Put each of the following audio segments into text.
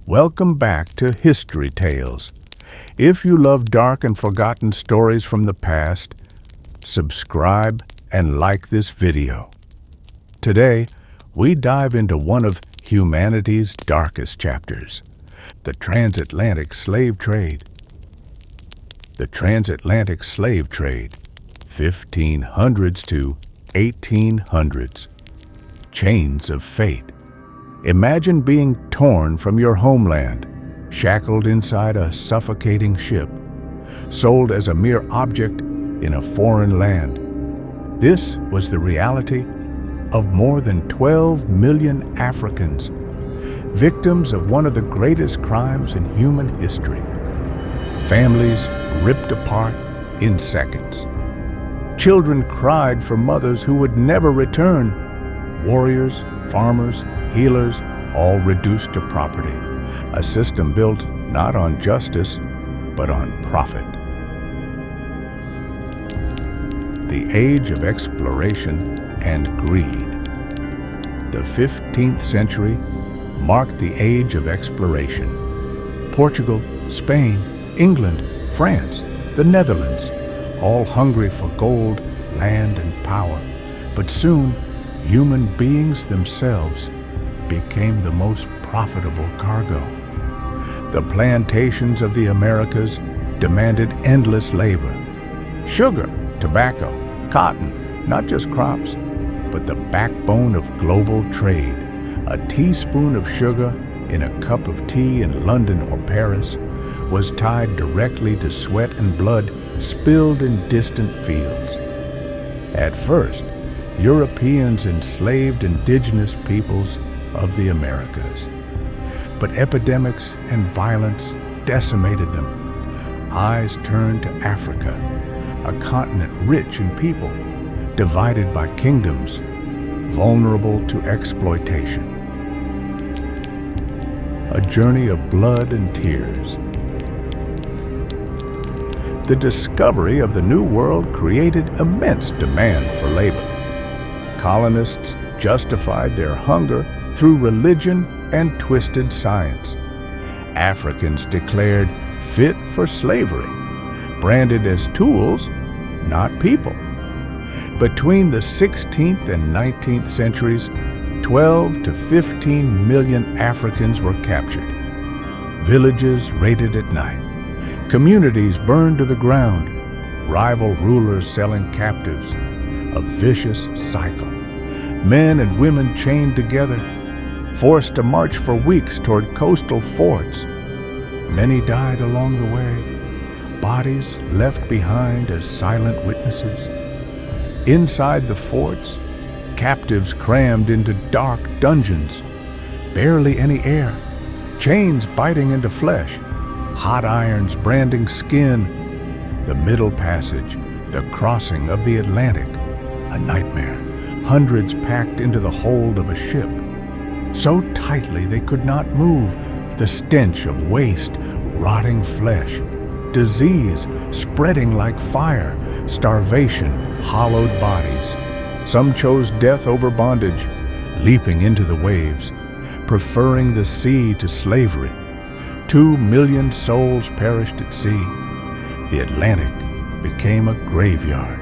Welcome back to History Tales. If you love dark and forgotten stories from the past, subscribe and like this video. Today, we dive into one of humanity's darkest chapters, the transatlantic slave trade. The transatlantic slave trade, 1500s to 1800s. Chains of fate. Imagine being torn from your homeland, shackled inside a suffocating ship, sold as a mere object in a foreign land. This was the reality of more than 12 million Africans, victims of one of the greatest crimes in human history. Families ripped apart in seconds. Children cried for mothers who would never return. Warriors, farmers, healers, all reduced to property. A system built not on justice, but on profit. The age of exploration and greed. The 15th century marked the age of exploration. Portugal, Spain, England, France, the Netherlands, all hungry for gold, land, and power. But soon, human beings themselves became the most profitable cargo. The plantations of the Americas demanded endless labor. Sugar, tobacco, cotton, not just crops, but the backbone of global trade. A teaspoon of sugar in a cup of tea in London or Paris was tied directly to sweat and blood spilled in distant fields. At first, Europeans enslaved indigenous peoples of the Americas. But epidemics and violence decimated them. Eyes turned to Africa, a continent rich in people, divided by kingdoms, vulnerable to exploitation. A journey of blood and tears. The discovery of the New World created immense demand for labor. Colonists justified their hunger through religion and twisted science. Africans declared fit for slavery, branded as tools, not people. Between the 16th and 19th centuries, 12 to 15 million Africans were captured. Villages raided at night, communities burned to the ground, rival rulers selling captives. A vicious cycle. Men and women chained together, forced to march for weeks toward coastal forts. Many died along the way, bodies left behind as silent witnesses. Inside the forts, captives crammed into dark dungeons, barely any air, chains biting into flesh, hot irons branding skin. The Middle Passage, the crossing of the Atlantic, a nightmare, hundreds packed into the hold of a ship. So tightly they could not move, the stench of waste, rotting flesh, disease spreading like fire, starvation, hollowed bodies. Some chose death over bondage, leaping into the waves, preferring the sea to slavery. 2 million souls perished at sea. The Atlantic became a graveyard.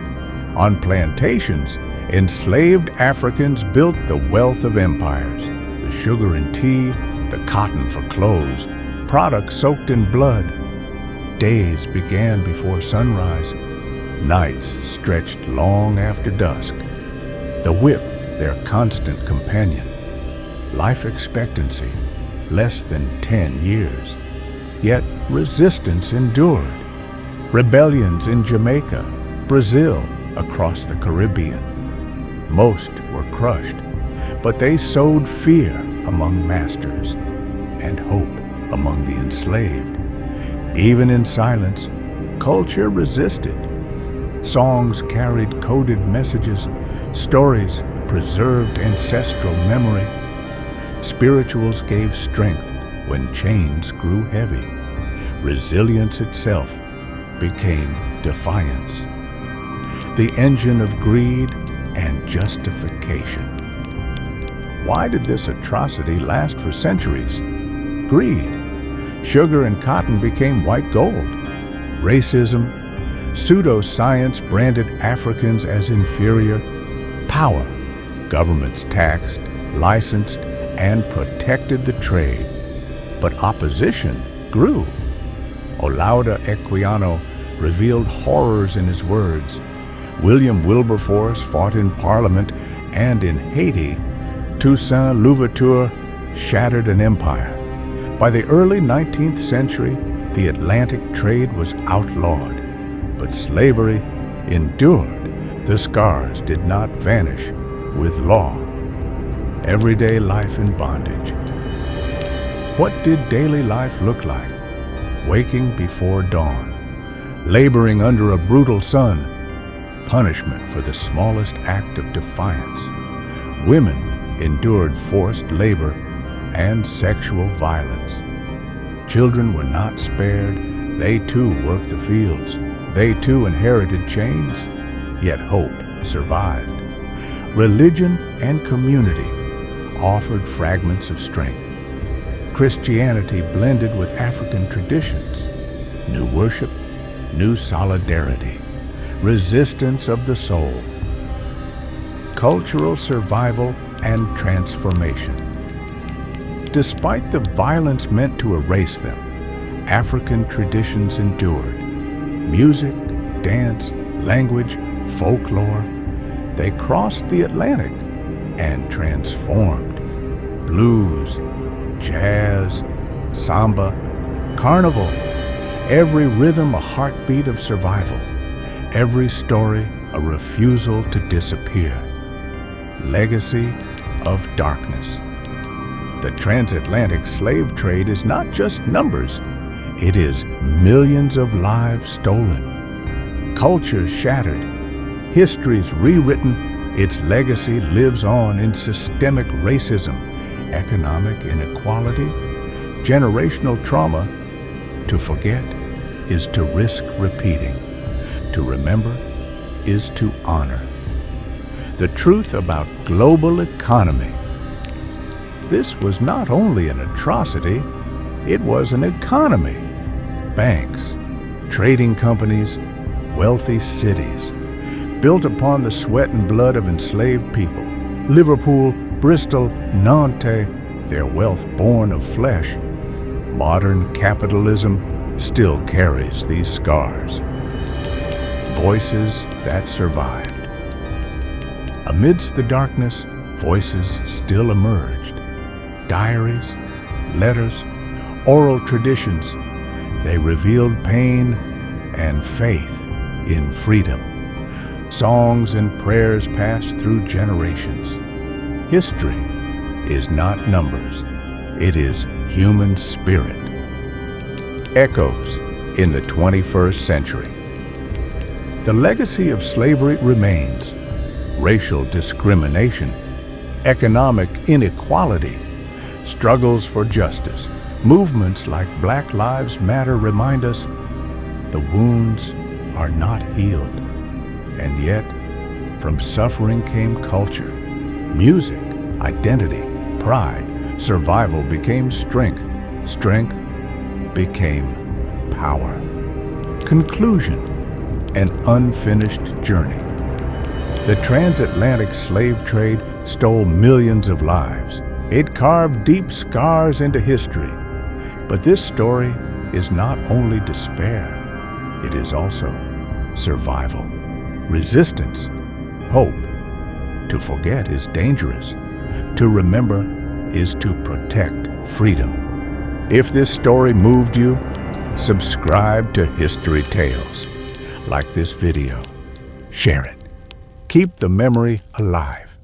On plantations, enslaved Africans built the wealth of empires. The sugar and tea, the cotton for clothes, products soaked in blood. Days began before sunrise. Nights stretched long after dusk. The whip, their constant companion. Life expectancy, less than 10 years. Yet resistance endured. Rebellions in Jamaica, Brazil, across the Caribbean. Most were crushed, but they sowed fear among masters and hope among the enslaved. Even in silence, culture resisted. Songs carried coded messages, stories preserved ancestral memory. Spirituals gave strength when chains grew heavy. Resilience itself became defiance. The engine of greed and justification. Why did this atrocity last for centuries? greed. Sugar and cotton became white gold. Racism, pseudoscience branded Africans as inferior. Power, governments taxed, licensed, and protected the trade. But opposition grew. Olaudah Equiano revealed horrors in his words. William Wilberforce fought in Parliament, and in Haiti, Toussaint Louverture shattered an empire. By the early 19th century, the Atlantic trade was outlawed, but slavery endured. The scars did not vanish with law. Everyday life in bondage. What did daily life look like? Waking before dawn, laboring under a brutal sun, punishment for the smallest act of defiance. Women endured forced labor and sexual violence. Children were not spared. They too worked the fields. They too inherited chains, yet hope survived. Religion and community offered fragments of strength. Christianity blended with African traditions. New worship, new solidarity, resistance of the soul. Cultural survival and transformation. Despite the violence meant to erase them, African traditions endured. Music, dance, language, folklore, they crossed the Atlantic and transformed. Blues, jazz, samba, carnival, every rhythm a heartbeat of survival, every story a refusal to disappear. Legacy of darkness. The transatlantic slave trade is not just numbers, it is millions of lives stolen, cultures shattered, histories rewritten. Its legacy lives on in systemic racism, economic inequality, generational trauma. To forget is to risk repeating. To remember is to honor. The truth about global economy. This was not only an atrocity, it was an economy. Banks, trading companies, wealthy cities, built upon the sweat and blood of enslaved people. Liverpool, Bristol, Nantes, their wealth born of flesh. Modern capitalism still carries these scars. Voices that survived. Amidst the darkness, voices still emerged. Diaries, letters, oral traditions, they revealed pain and faith in freedom. Songs and prayers passed through generations. History is not numbers, it is human spirit. Echoes in the 21st century. The legacy of slavery remains. Racial discrimination, economic inequality, struggles for justice. Movements like Black Lives Matter remind us the wounds are not healed. And yet, from suffering came culture, music, identity, pride. Survival became strength. Strength became power. Conclusion, an unfinished journey. The transatlantic slave trade stole millions of lives. It carved deep scars into history. But this story is not only despair, it is also survival, resistance, hope. To forget is dangerous. To remember is to protect freedom. If this story moved you, subscribe to History Tales. Like this video, share it. Keep the memory alive.